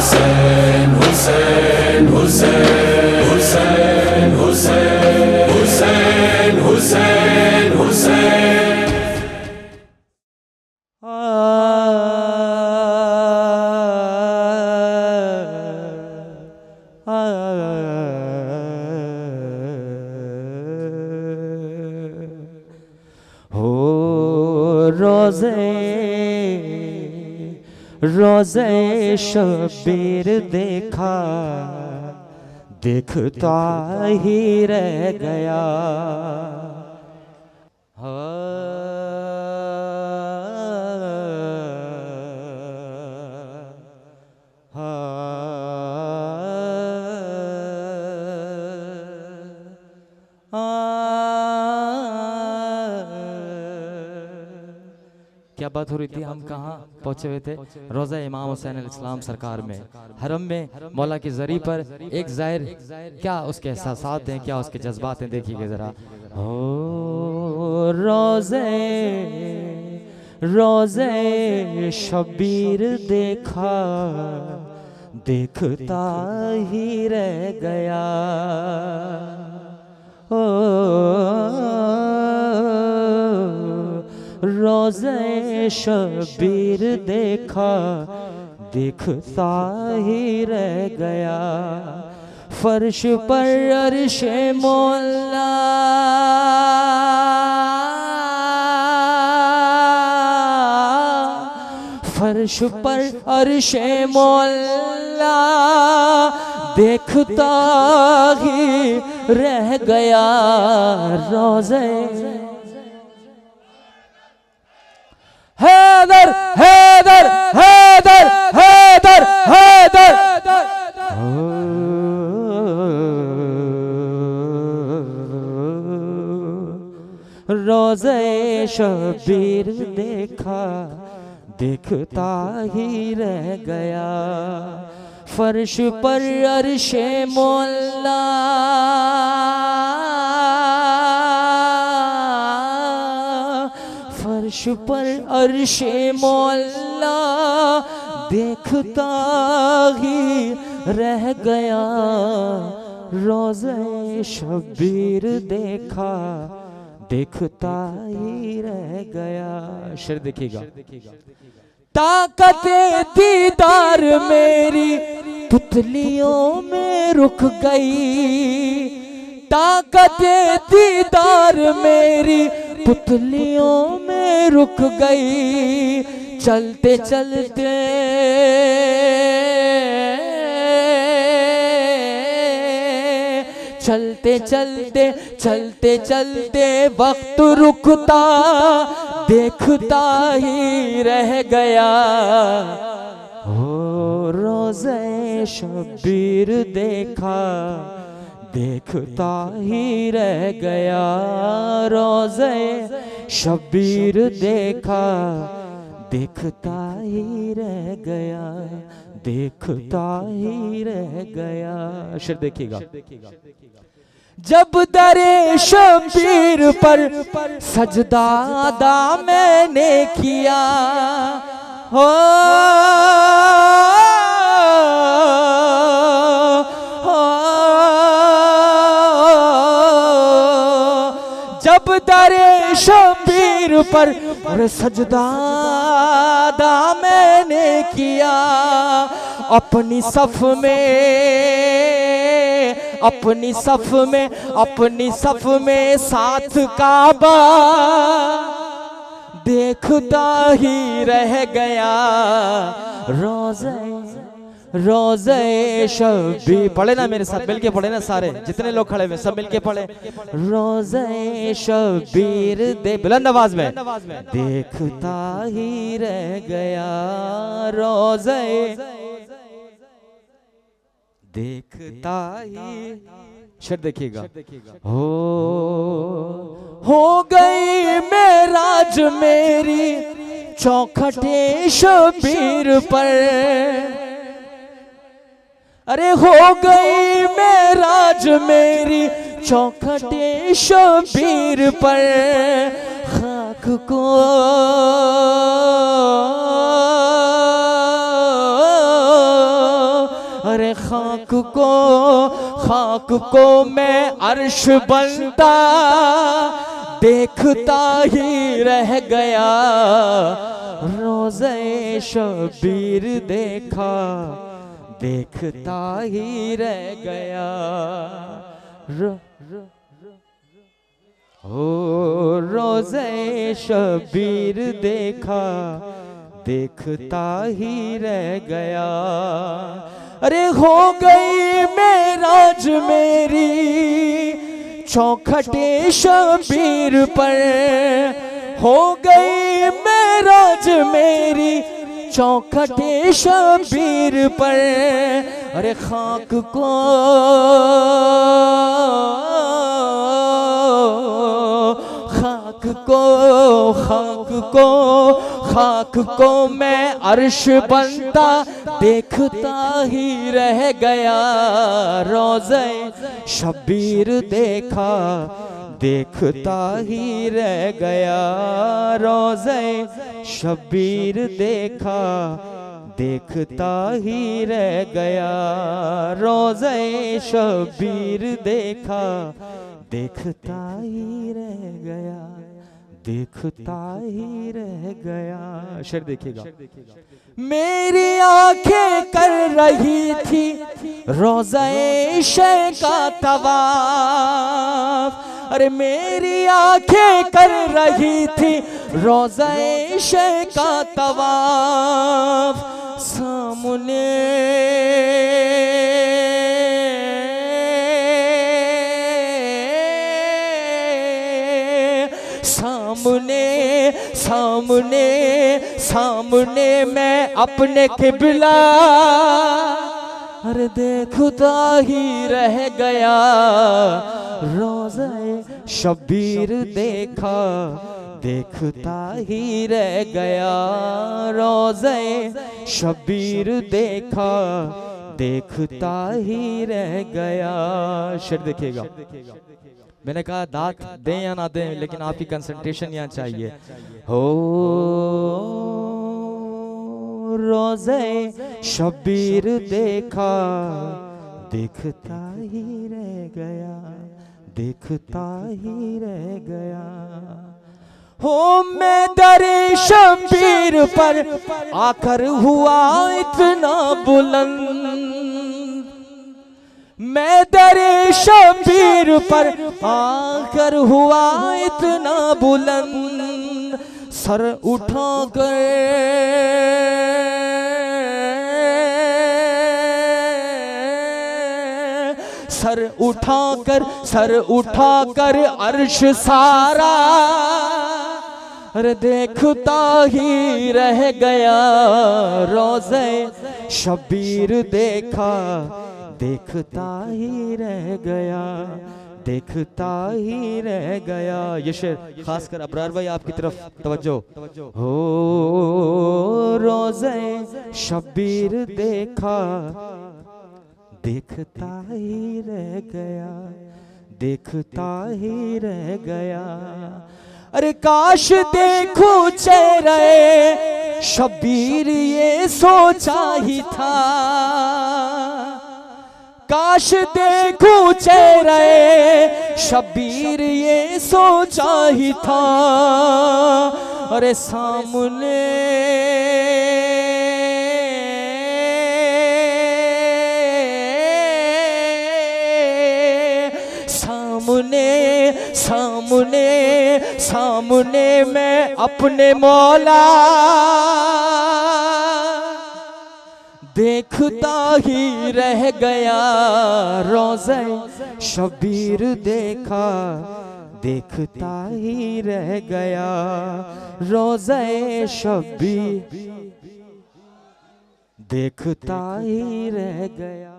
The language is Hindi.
हुसैन हुसैन हुसैन हुसैन हुसैन हुसैन हुसैन। हो रोज़े रोज़े शबीर देखा, देखता ही रह गया। क्या बात हो रही थी, हम कहाँ पहुंचे हुए थे? रोज़ा इमाम हुसैन अलैहिस्सलाम सरकार में, हरम में मौला की ज़री पर एक ज़ाहिर क्या उसके एहसासात हैं, क्या उसके जज्बात हैं, देखिए ज़रा। हो रोज़े रोज़े शबीर देखा, देखता ही रह गया। ओ रोज़े शबीर देखा, देखता ही रह गया। फर्श पर अर्शे मौला फर्श पर अर्शे मौला, देखता ही रह गया। रोज़े हैदर हैदर हैदर हैदर हैदर। रोज़े शबीर देखा, देखता ही रह गया। फर्श पर अर्शे मौला फर्श पर अर्शे मौला, देखता ही रह गया। रोज़े शबीर देखा, देखता ही रह गया। शेर देखिएगा। ताकते दीदार मेरी पुतलियों में रुक गई, ताकते दीदार मेरी पुतलियों में रुक गई। चलते चलते चलते चलते चलते चलते वक्त रुकता, देखता ही रह गया। हो रोज़े शबीर देखा, देखता ही रह गया। रोज़े शबीर देखा, देखता ही रह गया, देखता ही रह गया। शेर देखिएगा। जब दरे शबीर पर सजदा अदा मैंने किया, हो जब दरे शबीर पर सजदा अदा मैंने किया। अपनी सफ में अपनी सफ में अपनी सफ में साथ काबा, देखता ही रह गया। रोज़े रोज़े शबीर पढ़े ना मेरे साथ, मिलके पढ़े ना सारे, जितने लोग खड़े हुए सब मिलके पढ़े। रोज़े शबीर दे बुलंद आवाज में, देखता ही रह गया। रोज़े देखता ही। शेर देखिएगा। हो गई मेराज मेरी चौखटे शबीर पर, अरे हो गई मेराज मेरी चौखटे शबीर पर। खाक को अरे खाक को मैं अर्श बनता देखता ही रह गया, रोज़े शबीर देखा देखता ही रह गया। ओ रोज़े शबीर देखा देखता ही रह गया। अरे हो गई मेराज मेरी चौखटे शबीर पर, हो गई मेराज मेरी चौखटे शबीर पर। अरे खाक को मैं अर्श बनता देखता ही रह गया, रोज़े शबीर देखा देखता ही रह गया, रोज़े शबीर देखा देखता ही रह गया, रोज़े शबीर देखा देखता ही रह गया, देखता ही रह गया। शेर देखिएगा। मेरी आंखें कर रही थी रोज़े शे का तवाफ, अरे मेरी आंखें कर रही थी रोज़े शे का तवाफ, सामने सामने मैं अपने किबला अरे देखता ही रह गया, रोज़े शबीर देखा देखता ही रह गया, रोज़े शबीर देखा देखता ही रह गया। शेर देखिएगा। मैंने कहा दांत दें या ना दें, लेकिन आपकी कंसंट्रेशन यहाँ चाहिए। हो रोज़े शबीर देखा देखता ही रह गया, देखता ही रह गया। हो मैं दरे शबीर पर आकर हुआ इतना बुलंद, मैं दरे शबीर पर आकर हुआ इतना बुलंद, सर उठाकर सर उठाकर अर्श सारा अरे देखता ही रह गया, रोज़े शबीर देखा देखता ही रह गया, देखता ही रह गया। ये शेर खासकर अबरार भाई आपकी तरफ तवज्जो। हो रोज़े शबीर देखा देखता ही रह गया, देखता ही रह गया। अरे काश देखूं चेहरे शबीर ये सोचा ही था, काश देखूं चेहरे शबीर ये सोचा ही था। अरे सामने सामने मैं अपने मौला देखता ही रह गया, रोज़े शबीर देखा देखता ही रह गया, रोज़े शबीर देखता ही रह गया।